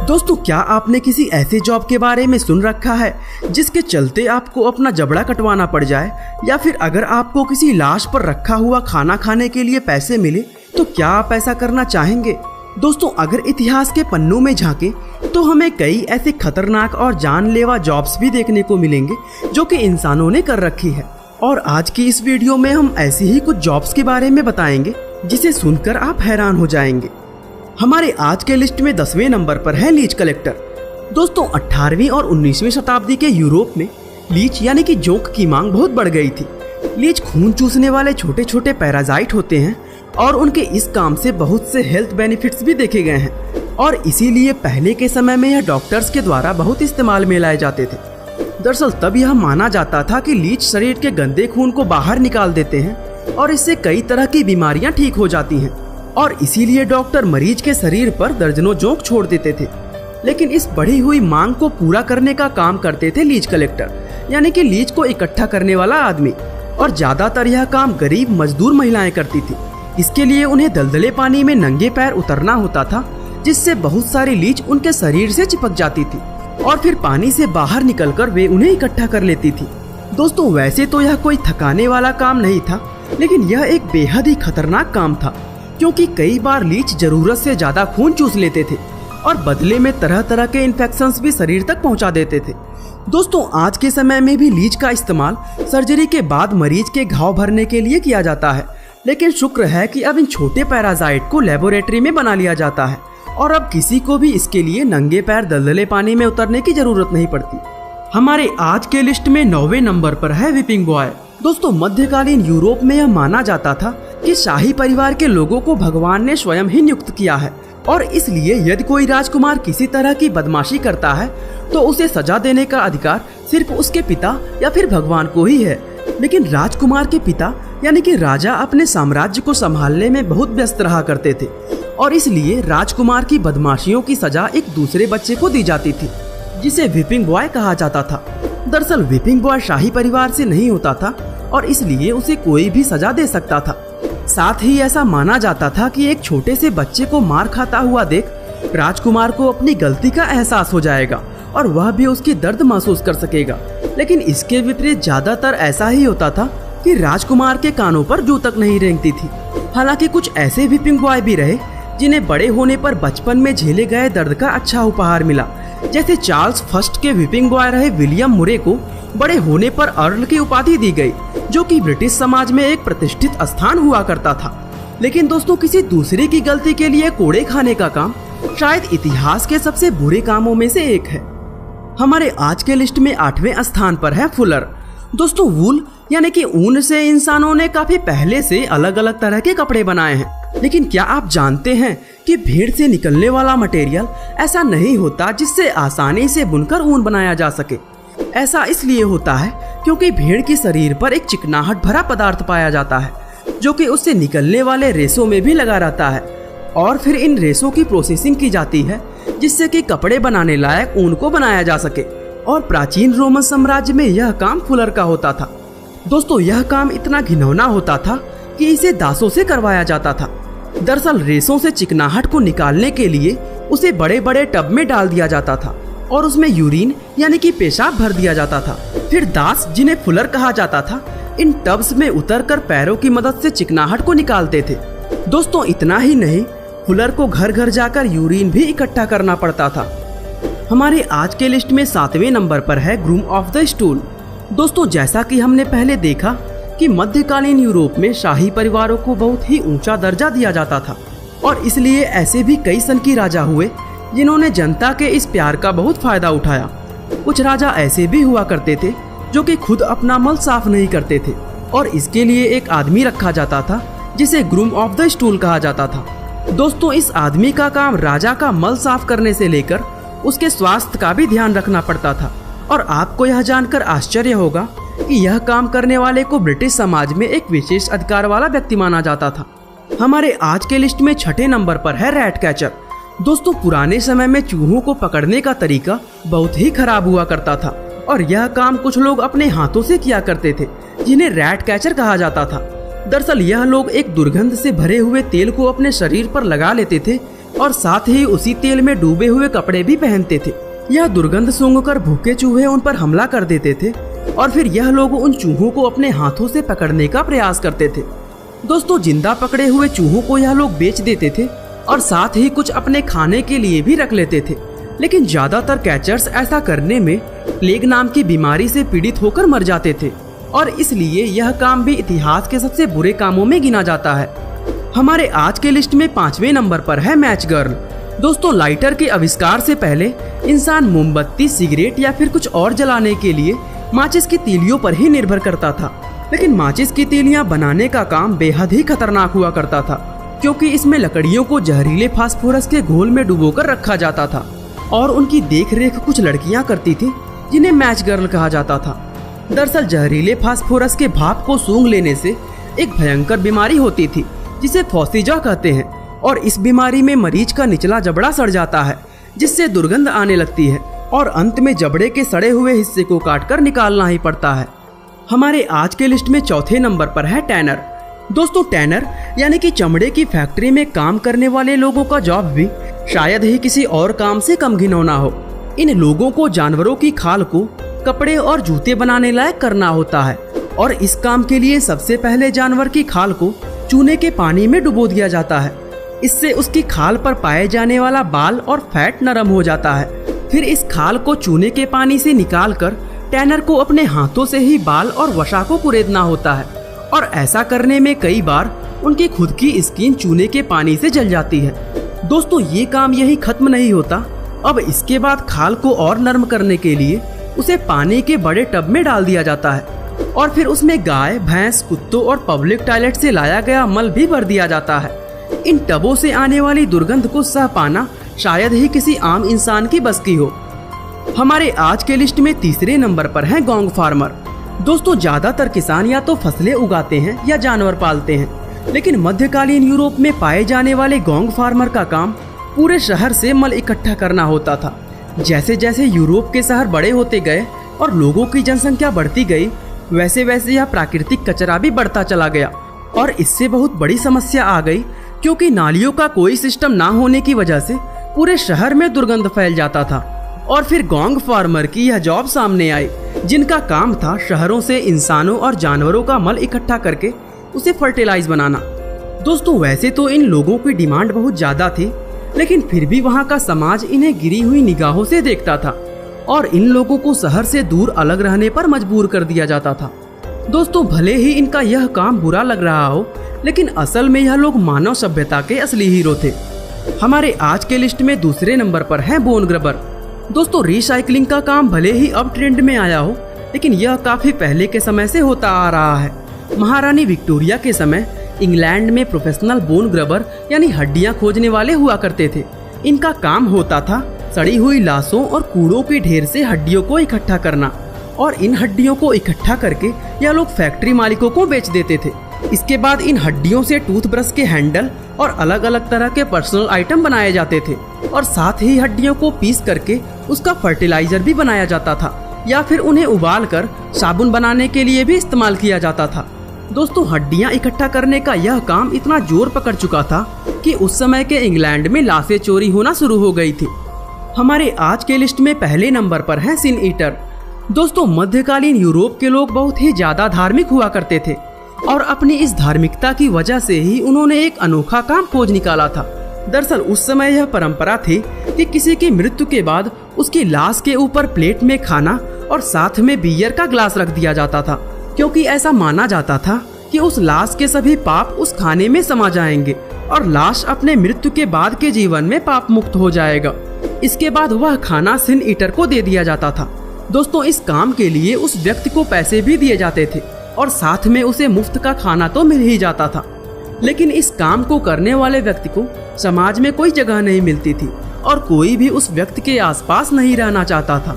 दोस्तों, क्या आपने किसी ऐसे जॉब के बारे में सुन रखा है जिसके चलते आपको अपना जबड़ा कटवाना पड़ जाए, या फिर अगर आपको किसी लाश पर रखा हुआ खाना खाने के लिए पैसे मिले तो क्या आप ऐसा करना चाहेंगे? दोस्तों, अगर इतिहास के पन्नों में झांके तो हमें कई ऐसे खतरनाक और जानलेवा जॉब्स भी देखने को मिलेंगे जो कि इंसानों ने कर रखी है। और आज की इस वीडियो में हम ऐसी ही कुछ जॉब्स के बारे में बताएंगे जिसे सुनकर आप हैरान हो जाएंगे। हमारे आज के लिस्ट में 10वें नंबर पर है लीच कलेक्टर। दोस्तों, 18वीं और 19वीं शताब्दी के यूरोप में लीच यानी कि जोंक की मांग बहुत बढ़ गई थी। लीच खून चूसने वाले छोटे छोटे पैरासाइट होते हैं और उनके इस काम से बहुत से हेल्थ बेनिफिट्स भी देखे गए हैं, और इसीलिए पहले के समय में यह डॉक्टर्स के द्वारा बहुत इस्तेमाल में लाए जाते थे। दरअसल तब यह माना जाता था कि लीच शरीर के गंदे खून को बाहर निकाल देते हैं और इससे कई तरह की बीमारियां ठीक हो जाती हैं, और इसीलिए डॉक्टर मरीज के शरीर पर दर्जनों जोंक छोड़ देते थे। लेकिन इस बढ़ी हुई मांग को पूरा करने का काम करते थे लीच कलेक्टर, यानी कि लीच को इकट्ठा करने वाला आदमी, और ज्यादातर यह काम गरीब मजदूर महिलाएं करती थी। इसके लिए उन्हें दलदले पानी में नंगे पैर उतरना होता था, जिससे बहुत सारी लीच उनके शरीर से चिपक जाती थी और फिर पानी से बाहर निकलकर वे उन्हें इकट्ठा कर लेती थी। दोस्तों, वैसे तो यह कोई थकाने वाला काम नहीं था, लेकिन यह एक बेहद ही खतरनाक काम था, क्योंकि कई बार लीच जरूरत से ज्यादा खून चूस लेते थे और बदले में तरह तरह के इन्फेक्शंस भी शरीर तक पहुंचा देते थे। दोस्तों, आज के समय में भी लीच का इस्तेमाल सर्जरी के बाद मरीज के घाव भरने के लिए किया जाता है, लेकिन शुक्र है कि अब इन छोटे पैरासाइट को लेबोरेटरी में बना लिया जाता है और अब किसी को भी इसके लिए नंगे पैर दलदले पानी में उतरने की जरूरत नहीं पड़ती। हमारे आज के लिस्ट में 9वें नंबर पर है व्हिपिंग बॉय। दोस्तों, मध्यकालीन यूरोप में यह माना जाता था कि शाही परिवार के लोगों को भगवान ने स्वयं ही नियुक्त किया है, और इसलिए यदि कोई राजकुमार किसी तरह की बदमाशी करता है तो उसे सजा देने का अधिकार सिर्फ उसके पिता या फिर भगवान को ही है। लेकिन राजकुमार के पिता यानी कि राजा अपने साम्राज्य को संभालने में बहुत व्यस्त रहा करते थे, और इसलिए राजकुमार की बदमाशियों की सजा एक दूसरे बच्चे को दी जाती थी, जिसे व्हिपिंग बॉय कहा जाता था। दरअसल व्हिपिंग बॉय शाही परिवार से नहीं होता था और इसलिए उसे कोई भी सजा दे सकता था। साथ ही ऐसा माना जाता था कि एक छोटे से बच्चे को मार खाता हुआ देख राजकुमार को अपनी गलती का एहसास हो जाएगा और वह भी उसकी दर्द महसूस कर सकेगा। लेकिन इसके विपरीत ज्यादातर ऐसा ही होता था कि राजकुमार के कानों पर जू तक नहीं रेंगती थी। हालांकि कुछ ऐसे व्हिपिंग बॉय भी रहे जिन्हें बड़े होने पर बचपन में झेले गए दर्द का अच्छा उपहार मिला। जैसे चार्ल्स फर्स्ट के व्हिपिंग बॉय रहे विलियम मुरे को बड़े होने पर अर्ल की उपाधि दी गई, जो कि ब्रिटिश समाज में एक प्रतिष्ठित स्थान हुआ करता था। लेकिन दोस्तों, किसी दूसरे की गलती के लिए कोड़े खाने का काम शायद इतिहास के सबसे बुरे कामों में से एक है। हमारे आज के लिस्ट में 8वें स्थान पर है फुलर। दोस्तों, वूल यानी कि ऊन से इंसानों ने काफी पहले से अलग अलग तरह के कपड़े बनाए हैं, लेकिन क्या आप जानते हैं कि भेड़ से निकलने वाला मटेरियल ऐसा नहीं होता जिससे आसानी से बुनकर ऊन बनाया जा सके। ऐसा इसलिए होता है क्योंकि भेड़ के शरीर पर एक चिकनाहट भरा पदार्थ पाया जाता है, जो कि उससे निकलने वाले रेशों में भी लगा रहता है, और फिर इन रेशों की प्रोसेसिंग की जाती है जिससे कि कपड़े बनाने लायक ऊन को बनाया जा सके। और प्राचीन रोमन साम्राज्य में यह काम फुलर का होता था। दोस्तों, यह काम इतना घिनौना होता था कि इसे दासों से करवाया जाता था। दरअसल रेशों से चिकनाहट को निकालने के लिए उसे बड़े बड़े टब में डाल दिया जाता था और उसमें यूरिन यानी कि पेशाब भर दिया जाता था। फिर दास, जिन्हें फुलर कहा जाता था, इन टब्स में उतरकर पैरों की मदद से चिकनाहट को निकालते थे। दोस्तों, इतना ही नहीं, फुलर को घर घर जाकर यूरिन भी इकट्ठा करना पड़ता था। हमारे आज के लिस्ट में 7वें नंबर पर है ग्रूम ऑफ द स्टूल। दोस्तों, जैसा कि हमने पहले देखा कि मध्यकालीन यूरोप में शाही परिवारों को बहुत ही ऊंचा दर्जा दिया जाता था, और इसलिए ऐसे भी कई सनकी राजा हुए जिन्होंने जनता के इस प्यार का बहुत फायदा उठाया। कुछ राजा ऐसे भी हुआ करते थे जो कि खुद अपना मल साफ नहीं करते थे, और इसके लिए एक आदमी रखा जाता था जिसे ग्रूम ऑफ द स्टूल कहा जाता था। दोस्तों, इस आदमी का काम राजा का मल साफ करने से लेकर उसके स्वास्थ्य का भी ध्यान रखना पड़ता था। और आपको यह जानकर आश्चर्य होगा कि यह काम करने वाले को ब्रिटिश समाज में एक विशेष अधिकार वाला व्यक्ति माना जाता था। हमारे आज के लिस्ट में 6ठे नंबर पर है रैट कैचर। दोस्तों, पुराने समय में चूहों को पकड़ने का तरीका बहुत ही खराब हुआ करता था, और यह काम कुछ लोग अपने हाथों से किया करते थे, जिन्हें रैट कैचर कहा जाता था। दरअसल यह लोग एक दुर्गंध से भरे हुए तेल को अपने शरीर पर लगा लेते थे, और साथ ही उसी तेल में डूबे हुए कपड़े भी पहनते थे। यह दुर्गंध सूंघकर भूखे चूहे उन पर हमला कर देते थे और फिर यह लोग उन चूहों को अपने हाथों से पकड़ने का प्रयास करते थे। दोस्तों, जिंदा पकड़े हुए चूहों को यह लोग बेच देते थे और साथ ही कुछ अपने खाने के लिए भी रख लेते थे। लेकिन ज्यादातर कैचर्स ऐसा करने में प्लेग नाम की बीमारी से पीड़ित होकर मर जाते थे और इसलिए यह काम भी इतिहास के सबसे बुरे कामों में गिना जाता है। हमारे आज के लिस्ट में 5वें नंबर पर है मैच गर्ल। दोस्तों, लाइटर के आविष्कार से पहले इंसान मोमबत्ती, सिगरेट या फिर कुछ और जलाने के लिए माचिस की तीलियों पर ही निर्भर करता था। लेकिन माचिस की तीलियां बनाने का काम बेहद ही खतरनाक हुआ करता था, क्योंकि इसमें लकड़ियों को जहरीले फास्फोरस के घोल में डुबोकर रखा जाता था और उनकी देखरेख कुछ लड़कियां करती थी जिन्हें मैच गर्ल कहा जाता था। दरअसल जहरीले फास्फोरस के भाप को सूंघ लेने से एक भयंकर बीमारी होती थी जिसे फौसीजा कहते हैं और इस बीमारी में मरीज का निचला जबड़ा सड़ जाता है, जिससे दुर्गंध आने लगती है और अंत में जबड़े के सड़े हुए हिस्से को काटकर निकालना ही पड़ता है। हमारे आज के लिस्ट में 4थे नंबर पर है टैनर। दोस्तों, टैनर यानी कि चमड़े की फैक्ट्री में काम करने वाले लोगों का जॉब भी शायद ही किसी और काम से कम घिनौना हो। इन लोगों को जानवरों की खाल को कपड़े और जूते बनाने लायक करना होता है और इस काम के लिए सबसे पहले जानवर की खाल को चूने के पानी में डुबो दिया जाता है। इससे उसकी खाल पर पाए जाने वाला बाल और फैट नरम हो जाता है। फिर इस खाल को चूने के पानी से निकालकर टैनर को अपने हाथों से ही बाल और वसा को कुरेदना होता है और ऐसा करने में कई बार उनकी खुद की स्किन चूने के पानी से जल जाती है। दोस्तों, ये काम यही खत्म नहीं होता। अब इसके बाद खाल को और नरम करने के लिए उसे पानी के बड़े टब में डाल दिया जाता है और फिर उसमें गाय, भैंस, कुत्तों और पब्लिक टॉयलेट से लाया गया मल भी भर दिया जाता है। इन टबों से आने वाली दुर्गंध को सह पाना शायद ही किसी आम इंसान की बस की हो। हमारे आज के लिस्ट में 3रे नंबर पर है गौंग फार्मर। दोस्तों, ज्यादातर किसान या तो फसलें उगाते हैं या जानवर पालते हैं, लेकिन मध्यकालीन यूरोप में पाए जाने वाले गौंग फार्मर का काम पूरे शहर से मल इकट्ठा करना होता था। जैसे जैसे यूरोप के शहर बड़े होते गए और लोगों की जनसंख्या बढ़ती गई, वैसे वैसे यह प्राकृतिक कचरा भी बढ़ता चला गया और इससे बहुत बड़ी समस्या आ गई, क्योंकि नालियों का कोई सिस्टम ना होने की वजह से पूरे शहर में दुर्गंध फैल जाता था। और फिर गौंग फार्मर की यह जॉब सामने आई, जिनका काम था शहरों से इंसानों और जानवरों का मल इकट्ठा करके उसे फर्टिलाइज बनाना। दोस्तों, वैसे तो इन लोगों की डिमांड बहुत ज्यादा थी, लेकिन फिर भी वहाँ का समाज इन्हें गिरी हुई निगाहों से देखता था और इन लोगों को शहर से दूर अलग रहने पर मजबूर कर दिया जाता था। दोस्तों, भले ही इनका यह काम बुरा लग रहा हो, लेकिन असल में यह लोग मानव सभ्यता के असली हीरो थे। हमारे आज के लिस्ट में 2रे नंबर पर है बोन ग्रबर। दोस्तों, रिसाइकलिंग का काम भले ही अब ट्रेंड में आया हो, लेकिन यह काफी पहले के समय से होता आ रहा है। महारानी विक्टोरिया के समय इंग्लैंड में प्रोफेशनल बोन ग्रबर यानी हड्डियां खोजने वाले हुआ करते थे। इनका काम होता था सड़ी हुई लाशों और कूड़ों के ढेर से हड्डियों को इकट्ठा करना और इन हड्डियों को इकट्ठा करके यह लोग फैक्ट्री मालिकों को बेच देते थे। इसके बाद इन हड्डियों से टूथब्रश के हैंडल और अलग अलग तरह के पर्सनल आइटम बनाए जाते थे और साथ ही हड्डियों को पीस करके उसका फर्टिलाइजर भी बनाया जाता था या फिर उन्हें उबाल कर साबुन बनाने के लिए भी इस्तेमाल किया जाता था। दोस्तों, हड्डियां इकट्ठा करने का यह काम इतना जोर पकड़ चुका था कि उस समय के इंग्लैंड में लाशें चोरी होना शुरू हो गई थी। हमारे आज के लिस्ट में पहले नंबर पर है सिन ईटर। दोस्तों, मध्यकालीन यूरोप के लोग बहुत ही ज्यादा धार्मिक हुआ करते थे और अपनी इस धार्मिकता की वजह से ही उन्होंने एक अनोखा काम खोज निकाला था। दरअसल उस समय यह परंपरा थी कि किसी की मृत्यु के बाद उसकी लाश के ऊपर प्लेट में खाना और साथ में बियर का ग्लास रख दिया जाता था, क्योंकि ऐसा माना जाता था कि उस लाश के सभी पाप उस खाने में समा जाएंगे और लाश अपने मृत्यु के बाद के जीवन में पाप मुक्त हो जाएगा। इसके बाद वह खाना सिन ईटर को दे दिया जाता था। दोस्तों, इस काम के लिए उस व्यक्ति को पैसे भी दिए जाते थे और साथ में उसे मुफ्त का खाना तो मिल ही जाता था। लेकिन इस काम को करने वाले व्यक्ति को समाज में कोई जगह नहीं मिलती थी और कोई भी उस व्यक्ति के आसपास नहीं रहना चाहता था।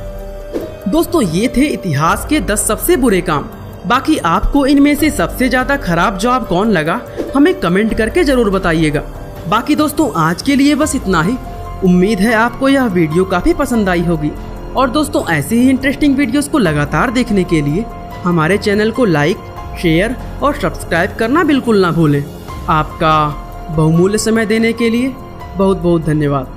दोस्तों, ये थे इतिहास के 10 सबसे बुरे काम। बाकी आपको इनमें से सबसे ज्यादा खराब जॉब कौन लगा, हमें कमेंट करके जरूर बताइएगा। बाकी दोस्तों, आज के लिए बस इतना ही। उम्मीद है आपको यह वीडियो काफी पसंद आई होगी और दोस्तों, ऐसे ही इंटरेस्टिंग वीडियोस को लगातार देखने के लिए हमारे चैनल को लाइक, शेयर और सब्सक्राइब करना बिल्कुल ना भूलें। आपका बहुमूल्य समय देने के लिए बहुत बहुत धन्यवाद।